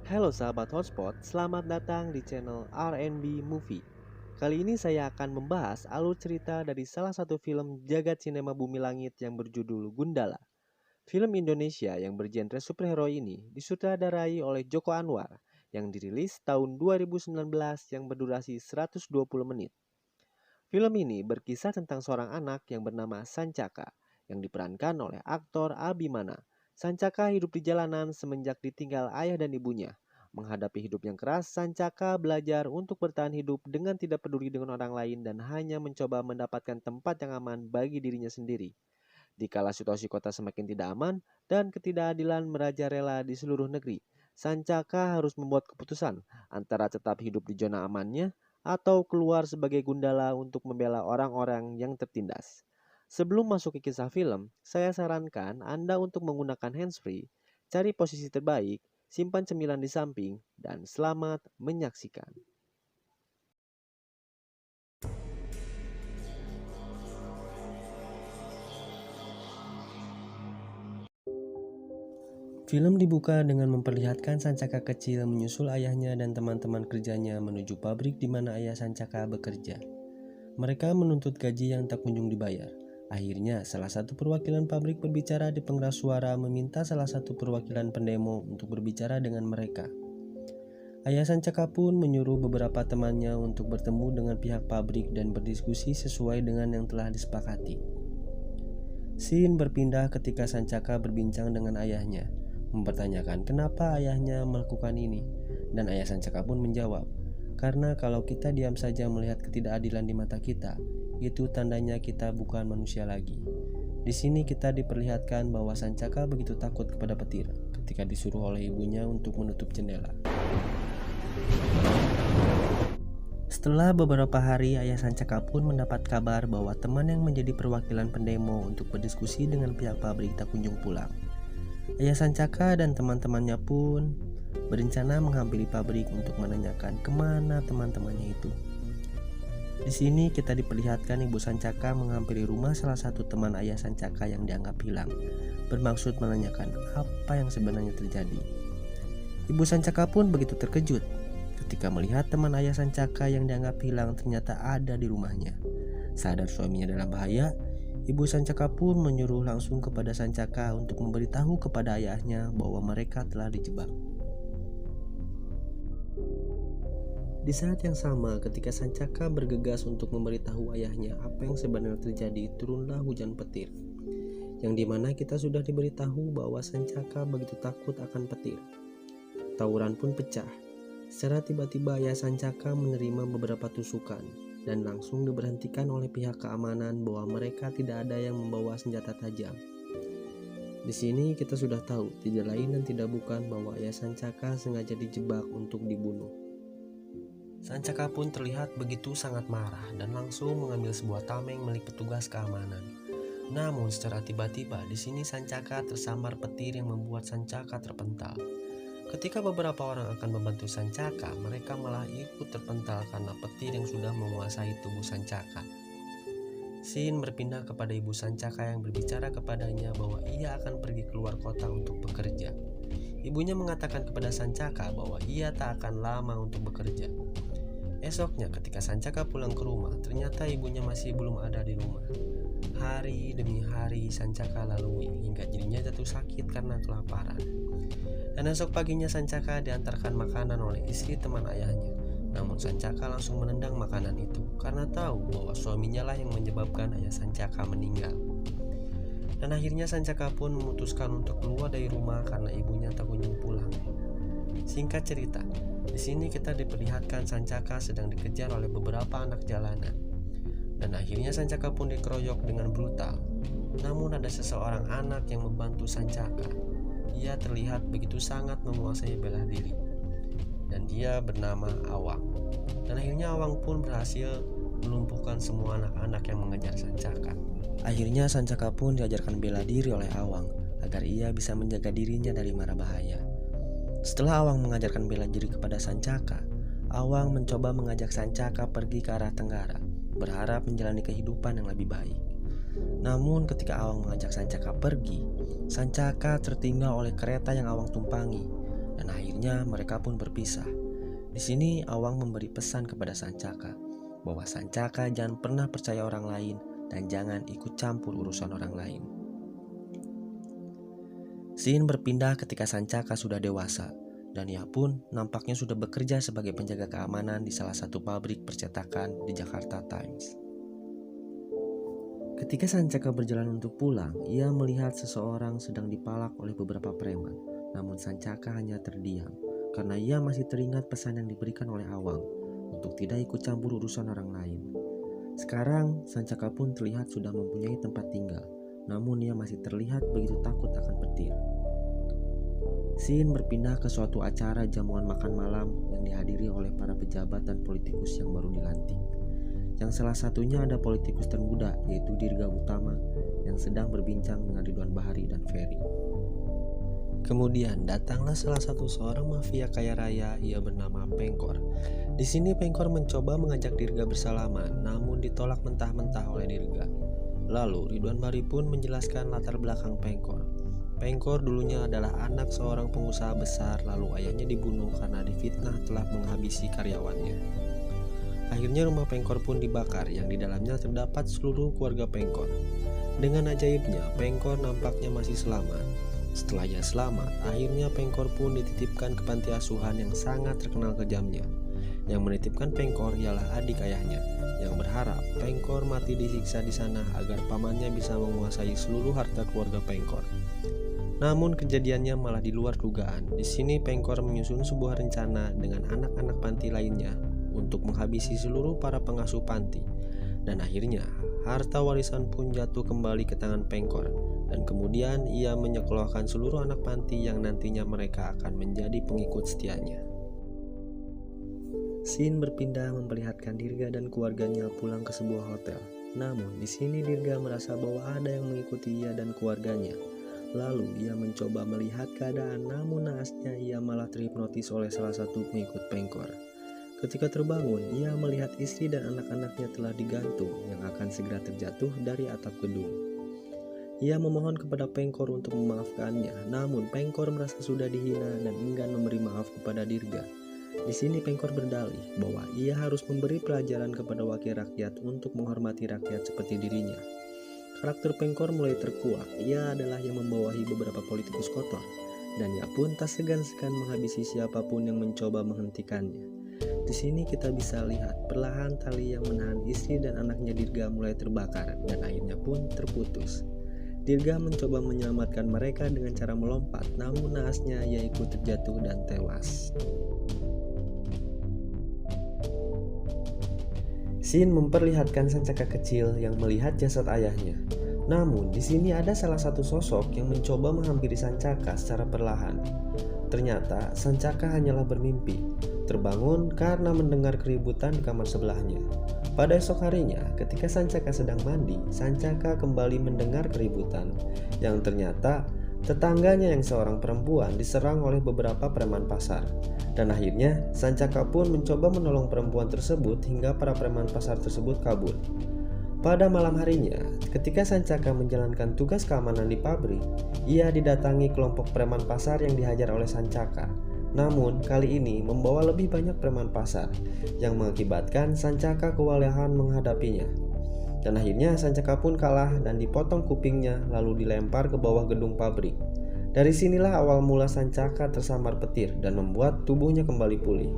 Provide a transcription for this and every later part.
Halo sahabat Hotspot, selamat datang di channel R&B Movie. Kali ini saya akan membahas alur cerita dari salah satu film jagat sinema bumi langit yang berjudul Gundala. Film Indonesia yang bergenre superhero ini disutradarai oleh Joko Anwar yang dirilis tahun 2019 yang berdurasi 120 menit. Film ini berkisah tentang seorang anak yang bernama Sancaka yang diperankan oleh aktor Abimana. Sancaka hidup di jalanan semenjak ditinggal ayah dan ibunya. Menghadapi hidup yang keras, Sancaka belajar untuk bertahan hidup dengan tidak peduli dengan orang lain dan hanya mencoba mendapatkan tempat yang aman bagi dirinya sendiri. Dikala situasi kota semakin tidak aman dan ketidakadilan merajalela di seluruh negeri, Sancaka harus membuat keputusan antara tetap hidup di zona amannya atau keluar sebagai gundala untuk membela orang-orang yang tertindas. Sebelum masuk ke kisah film, saya sarankan Anda untuk menggunakan handsfree, cari posisi terbaik, simpan cemilan di samping, dan selamat menyaksikan. Film dibuka dengan memperlihatkan Sancaka kecil menyusul ayahnya dan teman-teman kerjanya menuju pabrik di mana ayah Sancaka bekerja. Mereka menuntut gaji yang tak kunjung dibayar. Akhirnya, salah satu perwakilan pabrik berbicara di pengeras suara meminta salah satu perwakilan pendemo untuk berbicara dengan mereka. Ayah Sancaka pun menyuruh beberapa temannya untuk bertemu dengan pihak pabrik dan berdiskusi sesuai dengan yang telah disepakati. Scene berpindah ketika Sancaka berbincang dengan ayahnya, mempertanyakan kenapa ayahnya melakukan ini, dan ayah Sancaka pun menjawab, karena kalau kita diam saja melihat ketidakadilan di mata kita, itu tandanya kita bukan manusia lagi. Di sini kita diperlihatkan bahwa Sancaka begitu takut kepada petir ketika disuruh oleh ibunya untuk menutup jendela. Setelah beberapa hari, ayah Sancaka pun mendapat kabar bahwa teman yang menjadi perwakilan pendemo untuk berdiskusi dengan pihak pabrik tak kunjung pulang. Ayah Sancaka dan teman-temannya pun berencana menghampiri pabrik untuk menanyakan kemana teman-temannya itu. Di sini kita diperlihatkan ibu Sancaka menghampiri rumah salah satu teman ayah Sancaka yang dianggap hilang, bermaksud menanyakan apa yang sebenarnya terjadi. Ibu Sancaka pun begitu terkejut ketika melihat teman ayah Sancaka yang dianggap hilang ternyata ada di rumahnya. Sadar suaminya dalam bahaya, ibu Sancaka pun menyuruh langsung kepada Sancaka untuk memberitahu kepada ayahnya bahwa mereka telah dijebak. Di saat yang sama, ketika Sancaka bergegas untuk memberitahu ayahnya apa yang sebenarnya terjadi, turunlah hujan petir, yang dimana kita sudah diberitahu bahwa Sancaka begitu takut akan petir. Tawuran pun pecah. Secara tiba-tiba ayah Sancaka menerima beberapa tusukan dan langsung diberhentikan oleh pihak keamanan bahwa mereka tidak ada yang membawa senjata tajam. Di sini kita sudah tahu tidak lain dan tidak bukan bahwa ayah Sancaka sengaja dijebak untuk dibunuh. Sancaka pun terlihat begitu sangat marah dan langsung mengambil sebuah tameng milik petugas keamanan. Namun secara tiba-tiba di sini Sancaka tersambar petir yang membuat Sancaka terpental. Ketika beberapa orang akan membantu Sancaka, mereka malah ikut terpental karena petir yang sudah menguasai tubuh Sancaka. Scene berpindah kepada ibu Sancaka yang berbicara kepadanya bahwa ia akan pergi keluar kota untuk bekerja. Ibunya mengatakan kepada Sancaka bahwa ia tak akan lama untuk bekerja. Esoknya ketika Sancaka pulang ke rumah, ternyata ibunya masih belum ada di rumah. Hari demi hari Sancaka lalui hingga dirinya jatuh sakit karena kelaparan. Dan esok paginya Sancaka diantarkan makanan oleh istri teman ayahnya. Namun Sancaka langsung menendang makanan itu karena tahu bahwa suaminya lah yang menyebabkan ayah Sancaka meninggal. Dan akhirnya Sancaka pun memutuskan untuk keluar dari rumah karena ibunya tak kunjung pulang. Singkat cerita, di sini kita diperlihatkan Sancaka sedang dikejar oleh beberapa anak jalanan. Dan akhirnya Sancaka pun dikeroyok dengan brutal. Namun ada seseorang anak yang membantu Sancaka. Ia terlihat begitu sangat menguasai bela diri, dan dia bernama Awang. Dan akhirnya Awang pun berhasil melumpuhkan semua anak-anak yang mengejar Sancaka. Akhirnya Sancaka pun diajarkan bela diri oleh Awang agar ia bisa menjaga dirinya dari mara bahaya. Setelah Awang mengajarkan bela diri kepada Sancaka, Awang mencoba mengajak Sancaka pergi ke arah tenggara, berharap menjalani kehidupan yang lebih baik. Namun ketika Awang mengajak Sancaka pergi, Sancaka tertinggal oleh kereta yang Awang tumpangi. dan akhirnya mereka pun berpisah. Di sini Awang memberi pesan kepada Sancaka bahwa Sancaka jangan pernah percaya orang lain dan jangan ikut campur urusan orang lain. Scene berpindah ketika Sancaka sudah dewasa dan ia pun nampaknya sudah bekerja sebagai penjaga keamanan di salah satu pabrik percetakan di Jakarta Times. Ketika Sancaka berjalan untuk pulang, ia melihat seseorang sedang dipalak oleh beberapa preman. Namun Sancaka hanya terdiam karena ia masih teringat pesan yang diberikan oleh Awang untuk tidak ikut campur urusan orang lain. Sekarang Sancaka pun terlihat sudah mempunyai tempat tinggal, namun ia masih terlihat begitu takut akan petir. Scene berpindah ke suatu acara jamuan makan malam yang dihadiri oleh para pejabat dan politikus yang baru dilantik. Yang salah satunya ada politikus termuda yaitu Dirga Utama yang sedang berbincang dengan Ridwan Bahri dan Ferry. Kemudian datanglah salah satu seorang mafia kaya raya, ia bernama Pengkor. Di sini Pengkor mencoba mengajak Dirga bersalaman, namun ditolak mentah-mentah oleh Dirga. Lalu Ridwan Bahri pun menjelaskan latar belakang Pengkor. Pengkor dulunya adalah anak seorang pengusaha besar, lalu ayahnya dibunuh karena difitnah telah menghabisi karyawannya. Akhirnya rumah Pengkor pun dibakar, yang di dalamnya terdapat seluruh keluarga Pengkor. Dengan ajaibnya, Pengkor nampaknya masih selamat. Setelah ia selamat, akhirnya Pengkor pun dititipkan ke panti asuhan yang sangat terkenal kejamnya. Yang menitipkan Pengkor ialah adik ayahnya, yang berharap Pengkor mati disiksa di sana agar pamannya bisa menguasai seluruh harta keluarga Pengkor. Namun kejadiannya malah di luar dugaan. Di sini Pengkor menyusun sebuah rencana dengan anak-anak panti lainnya untuk menghabisi seluruh para pengasuh panti. Dan akhirnya harta warisan pun jatuh kembali ke tangan Pengkor. Dan kemudian ia menyekolahkan seluruh anak panti yang nantinya mereka akan menjadi pengikut setianya. Scene berpindah memperlihatkan Dirga dan keluarganya pulang ke sebuah hotel. Namun di sini Dirga merasa bahwa ada yang mengikuti ia dan keluarganya. Lalu ia mencoba melihat keadaan, namun naasnya ia malah terhipnotis oleh salah satu pengikut Pengkor. Ketika terbangun, ia melihat istri dan anak-anaknya telah digantung yang akan segera terjatuh dari atap gedung. Ia memohon kepada Pengkor untuk memaafkannya, namun Pengkor merasa sudah dihina dan enggan memberi maaf kepada Dirga. Di sini Pengkor berdalih bahwa ia harus memberi pelajaran kepada wakil rakyat untuk menghormati rakyat seperti dirinya. Karakter Pengkor mulai terkuak. Ia adalah yang membawahi beberapa politikus kotor, dan ia pun tak segan-segan menghabisi siapapun yang mencoba menghentikannya. Di sini kita bisa lihat perlahan tali yang menahan istri dan anaknya Dirga mulai terbakar dan akhirnya pun terputus. Dirga mencoba menyelamatkan mereka dengan cara melompat, namun naasnya ia ikut terjatuh dan tewas. Scene memperlihatkan Sancaka kecil yang melihat jasad ayahnya. Namun di sini ada salah satu sosok yang mencoba menghampiri Sancaka secara perlahan. Ternyata Sancaka hanyalah bermimpi, terbangun karena mendengar keributan di kamar sebelahnya. Pada esok harinya, ketika Sancaka sedang mandi, Sancaka kembali mendengar keributan yang ternyata tetangganya yang seorang perempuan diserang oleh beberapa preman pasar. Dan akhirnya Sancaka pun mencoba menolong perempuan tersebut hingga para preman pasar tersebut kabur. Pada malam harinya, ketika Sancaka menjalankan tugas keamanan di pabrik, ia didatangi kelompok preman pasar yang dihajar oleh Sancaka. Namun kali ini membawa lebih banyak preman pasar yang mengakibatkan Sancaka kewalahan menghadapinya. Dan akhirnya Sancaka pun kalah dan dipotong kupingnya lalu dilempar ke bawah gedung pabrik. Dari sinilah awal mula Sancaka tersambar petir dan membuat tubuhnya kembali pulih.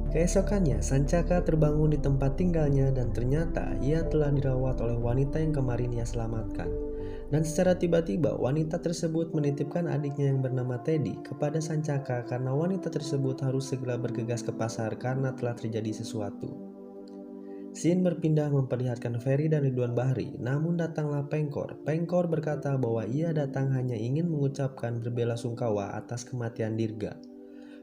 Keesokannya Sancaka terbangun di tempat tinggalnya dan ternyata ia telah dirawat oleh wanita yang kemarin ia selamatkan. Dan secara tiba-tiba wanita tersebut menitipkan adiknya yang bernama Teddy kepada Sancaka karena wanita tersebut harus segera bergegas ke pasar karena telah terjadi sesuatu. Scene berpindah memperlihatkan Ferry dan Ridwan Bahri, namun datanglah Pengkor. Pengkor berkata bahwa ia datang hanya ingin mengucapkan berbelasungkawa atas kematian Dirga.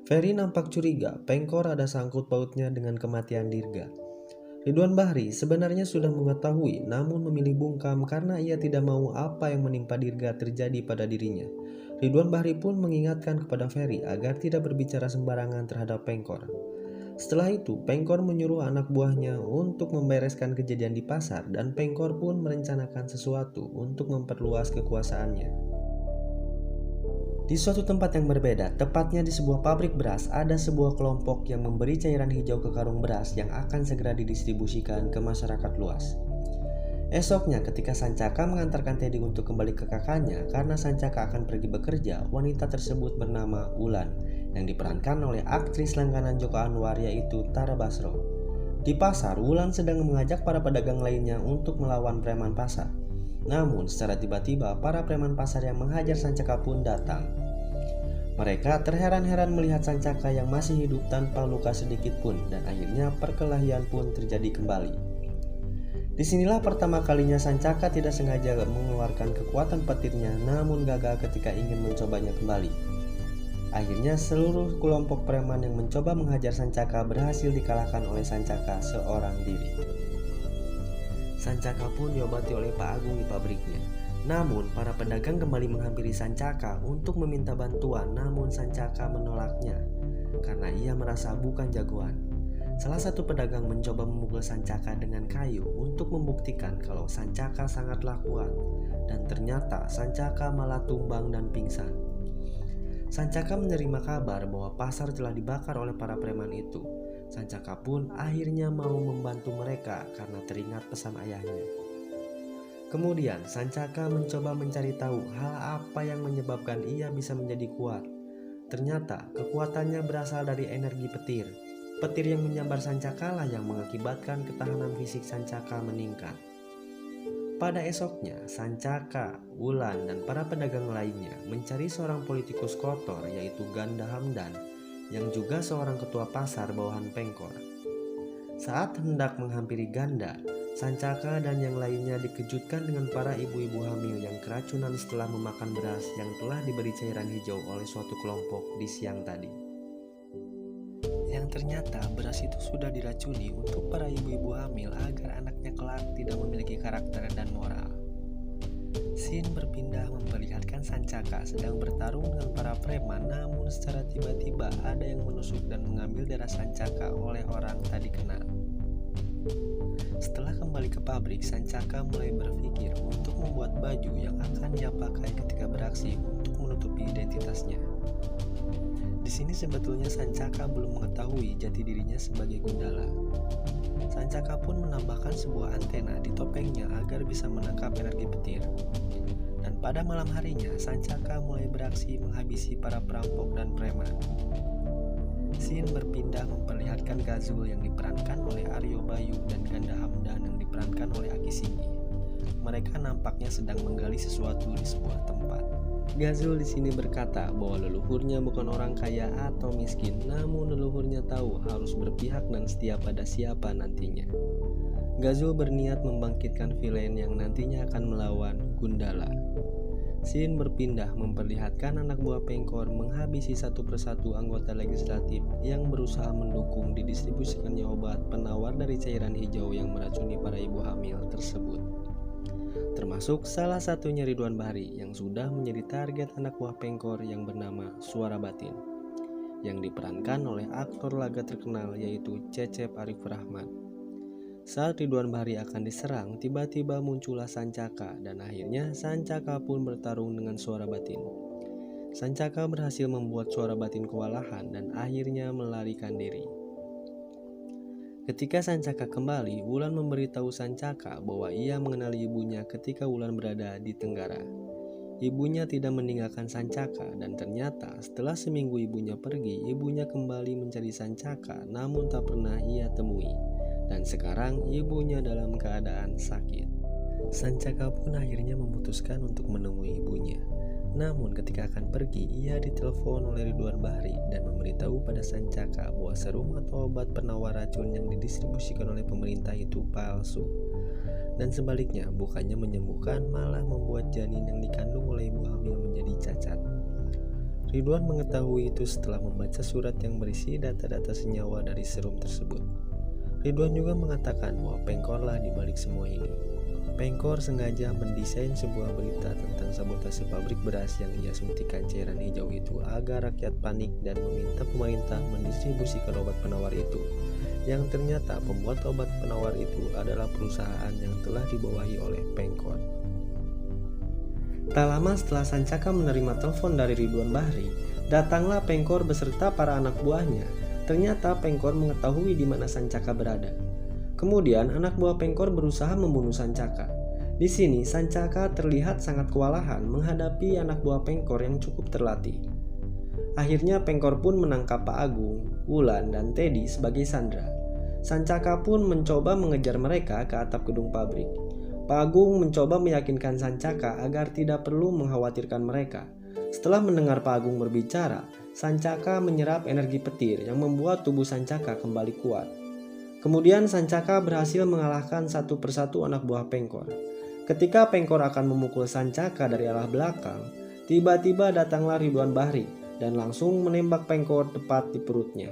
Ferry nampak curiga, Pengkor ada sangkut pautnya dengan kematian Dirga. Ridwan Bahri sebenarnya sudah mengetahui, namun memilih bungkam karena ia tidak mau apa yang menimpa Dirga terjadi pada dirinya. Ridwan Bahri pun mengingatkan kepada Ferry agar tidak berbicara sembarangan terhadap Pengkor. Setelah itu, Pengkor menyuruh anak buahnya untuk membereskan kejadian di pasar dan Pengkor pun merencanakan sesuatu untuk memperluas kekuasaannya. Di suatu tempat yang berbeda, tepatnya di sebuah pabrik beras, ada sebuah kelompok yang memberi cairan hijau ke karung beras yang akan segera didistribusikan ke masyarakat luas. Esoknya ketika Sancaka mengantarkan Teddy untuk kembali ke kakaknya karena Sancaka akan pergi bekerja, wanita tersebut bernama Wulan yang diperankan oleh aktris langganan Joko Anwar yaitu Tara Basro. Di pasar, Wulan sedang mengajak para pedagang lainnya untuk melawan preman pasar. Namun secara tiba-tiba para preman pasar yang menghajar Sancaka pun datang. Mereka terheran-heran melihat Sancaka yang masih hidup tanpa luka sedikit pun dan akhirnya perkelahian pun terjadi kembali. Disinilah pertama kalinya Sancaka tidak sengaja mengeluarkan kekuatan petirnya namun gagal ketika ingin mencobanya kembali. Akhirnya seluruh kelompok preman yang mencoba menghajar Sancaka berhasil dikalahkan oleh Sancaka seorang diri. Sancaka pun diobati oleh Pak Agung di pabriknya. Namun para pedagang kembali menghampiri Sancaka untuk meminta bantuan, namun Sancaka menolaknya karena ia merasa bukan jagoan. Salah satu pedagang mencoba memukul Sancaka dengan kayu untuk membuktikan kalau Sancaka sangatlah kuat, dan ternyata Sancaka malah tumbang dan pingsan. Sancaka menerima kabar bahwa pasar telah dibakar oleh para preman itu. Sancaka pun akhirnya mau membantu mereka karena teringat pesan ayahnya. Kemudian Sancaka mencoba mencari tahu hal apa yang menyebabkan ia bisa menjadi kuat. Ternyata kekuatannya berasal dari energi petir. Petir yang menyambar Sancaka lah yang mengakibatkan ketahanan fisik Sancaka meningkat. Pada esoknya, Sancaka, Wulan, dan para pedagang lainnya mencari seorang politikus kotor yaitu Ganda Hamdan yang juga seorang ketua pasar bawahan Pengkor. Saat hendak menghampiri Ganda, Sancaka dan yang lainnya dikejutkan dengan para ibu-ibu hamil yang keracunan setelah memakan beras yang telah diberi cairan hijau oleh suatu kelompok di siang tadi. Yang ternyata beras itu sudah diracuni untuk para ibu-ibu hamil agar anaknya kelak tidak memiliki karakter dan moral. Scene berpindah memperlihatkan Sancaka sedang bertarung dengan para preman, namun secara tiba-tiba ada yang menusuk dan mengambil darah Sancaka oleh orang tadi kenal. Setelah kembali ke pabrik, Sancaka mulai berpikir untuk membuat baju yang akan ia pakai ketika beraksi untuk menutupi identitasnya. Di sini sebetulnya Sancaka belum mengetahui jati dirinya sebagai Gundala. Sancaka pun menambahkan sebuah antena di topengnya agar bisa menangkap energi petir. Dan pada malam harinya, Sancaka mulai beraksi menghabisi para perampok dan preman. Scene berpindah memperlihatkan Gazul yang diperankan oleh Aryo Bayu dan Ganda Hamdan yang diperankan oleh Aki Singgi. Mereka nampaknya sedang menggali sesuatu di sebuah tempat. Gazul di sini berkata bahwa leluhurnya bukan orang kaya atau miskin, namun leluhurnya tahu harus berpihak dan setia pada siapa nantinya. Gazul berniat membangkitkan villain yang nantinya akan melawan Gundala. Scene berpindah memperlihatkan anak buah Pengkor menghabisi satu persatu anggota legislatif yang berusaha mendukung didistribusikannya obat penawar dari cairan hijau yang meracuni para ibu hamil tersebut. Termasuk salah satunya Ridwan Bahri yang sudah menjadi target anak buah Pengkor yang bernama Suara Batin, yang diperankan oleh aktor laga terkenal yaitu Cecep Arif Rahman. Saat Ridwan Bahri akan diserang, tiba-tiba muncullah Sancaka dan akhirnya Sancaka pun bertarung dengan Suara Batin. Sancaka berhasil membuat Suara Batin kewalahan dan akhirnya melarikan diri. Ketika Sancaka kembali, Wulan memberitahu Sancaka bahwa ia mengenali ibunya ketika Wulan berada di Tenggara. Ibunya tidak meninggalkan Sancaka dan ternyata setelah seminggu ibunya pergi, ibunya kembali mencari Sancaka namun tak pernah ia temui. Dan sekarang ibunya dalam keadaan sakit. Sancaka pun akhirnya memutuskan untuk menemui ibunya. Namun ketika akan pergi, ia ditelepon oleh Ridwan Bahri dan memberitahu pada Sancaka bahwa serum atau obat penawar racun yang didistribusikan oleh pemerintah itu palsu. Dan sebaliknya, bukannya menyembuhkan, malah membuat janin yang dikandung oleh ibu hamil menjadi cacat. Ridwan mengetahui itu setelah membaca surat yang berisi data-data senyawa dari serum tersebut. Ridwan juga mengatakan bahwa Pengkorlah di balik semua ini. Pengkor sengaja mendesain sebuah berita tentang sabotase pabrik beras yang ia suntikan cairan hijau itu agar rakyat panik dan meminta pemerintah mendistribusikan obat penawar itu, yang ternyata pembuat obat penawar itu adalah perusahaan yang telah dibawahi oleh Pengkor. Tak lama setelah Sancaka menerima telepon dari Ridwan Bahri, datanglah Pengkor beserta para anak buahnya. Ternyata Pengkor mengetahui di mana Sancaka berada. Kemudian anak buah Pengkor berusaha membunuh Sancaka. Di sini Sancaka terlihat sangat kewalahan menghadapi anak buah Pengkor yang cukup terlatih. Akhirnya Pengkor pun menangkap Pak Agung, Wulan, dan Teddy sebagai sandera. Sancaka pun mencoba mengejar mereka ke atap gedung pabrik. Pak Agung mencoba meyakinkan Sancaka agar tidak perlu mengkhawatirkan mereka. Setelah mendengar Pak Agung berbicara, Sancaka menyerap energi petir yang membuat tubuh Sancaka kembali kuat. Kemudian Sancaka berhasil mengalahkan satu persatu anak buah Pengkor. Ketika Pengkor akan memukul Sancaka dari arah belakang, tiba-tiba datanglah Ridwan Bahri dan langsung menembak Pengkor tepat di perutnya.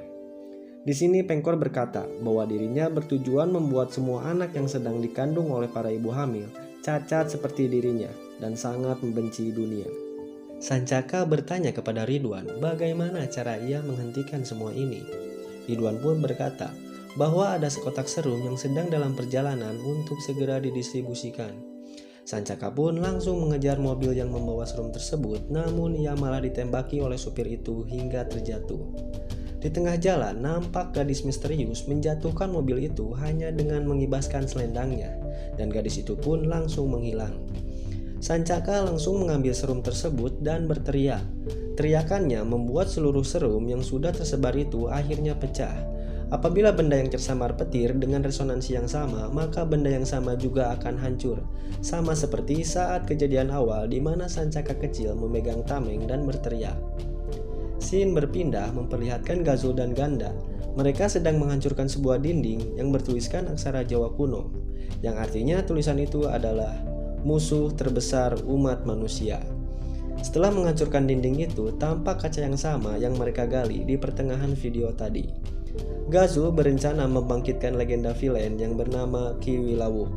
Di sini Pengkor berkata bahwa dirinya bertujuan membuat semua anak yang sedang dikandung oleh para ibu hamil cacat seperti dirinya dan sangat membenci dunia. Sancaka bertanya kepada Ridwan bagaimana cara ia menghentikan semua ini. Ridwan pun berkata bahwa ada sekotak serum yang sedang dalam perjalanan untuk segera didistribusikan. Sancaka pun langsung mengejar mobil yang membawa serum tersebut, namun ia malah ditembaki oleh supir itu hingga terjatuh. Di tengah jalan, nampak gadis misterius menjatuhkan mobil itu hanya dengan mengibaskan selendangnya, dan gadis itu pun langsung menghilang. Sancaka langsung mengambil serum tersebut dan berteriak. Teriakannya membuat seluruh serum yang sudah tersebar itu akhirnya pecah. Apabila benda yang tersambar petir dengan resonansi yang sama, maka benda yang sama juga akan hancur. Sama seperti saat kejadian awal di mana Sancaka kecil memegang tameng dan berteriak. Scene berpindah memperlihatkan Gazo dan Ganda. Mereka sedang menghancurkan sebuah dinding yang bertuliskan aksara Jawa kuno, yang artinya tulisan itu adalah musuh terbesar umat manusia. Setelah menghancurkan dinding itu, tampak kaca yang sama yang mereka gali di pertengahan video tadi. Gazo berencana membangkitkan legenda villain yang bernama Kiwi Lawuk.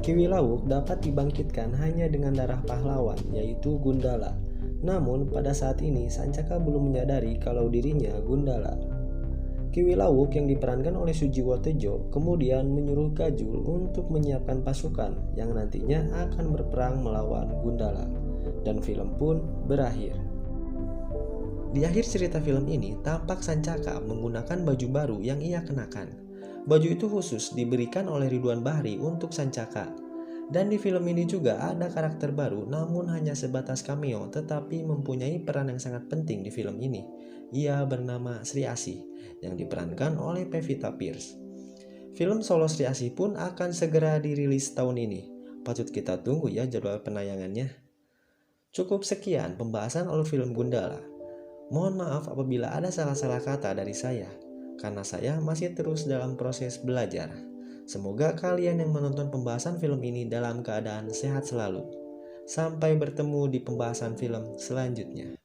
Kiwi Lawuk dapat dibangkitkan hanya dengan darah pahlawan, yaitu Gundala. Namun pada saat ini Sancaka belum menyadari kalau dirinya Gundala. Kiwi Lawuk yang diperankan oleh Sujiwo Tejo kemudian menyuruh Gajul untuk menyiapkan pasukan yang nantinya akan berperang melawan Gundala. Dan film pun berakhir. Di akhir cerita film ini tampak Sancaka menggunakan baju baru yang ia kenakan. Baju itu khusus diberikan oleh Ridwan Bahri untuk Sancaka. Dan di film ini juga ada karakter baru namun hanya sebatas cameo tetapi mempunyai peran yang sangat penting di film ini. Ia bernama Sri Asih yang diperankan oleh Pevita Pierce. Film solo Sri Asih pun akan segera dirilis tahun ini. Patut kita tunggu ya jadwal penayangannya. Cukup sekian pembahasan alur film Gundala. Mohon maaf apabila ada salah-salah kata dari saya, karena saya masih terus dalam proses belajar. Semoga kalian yang menonton pembahasan film ini dalam keadaan sehat selalu. Sampai bertemu di pembahasan film selanjutnya.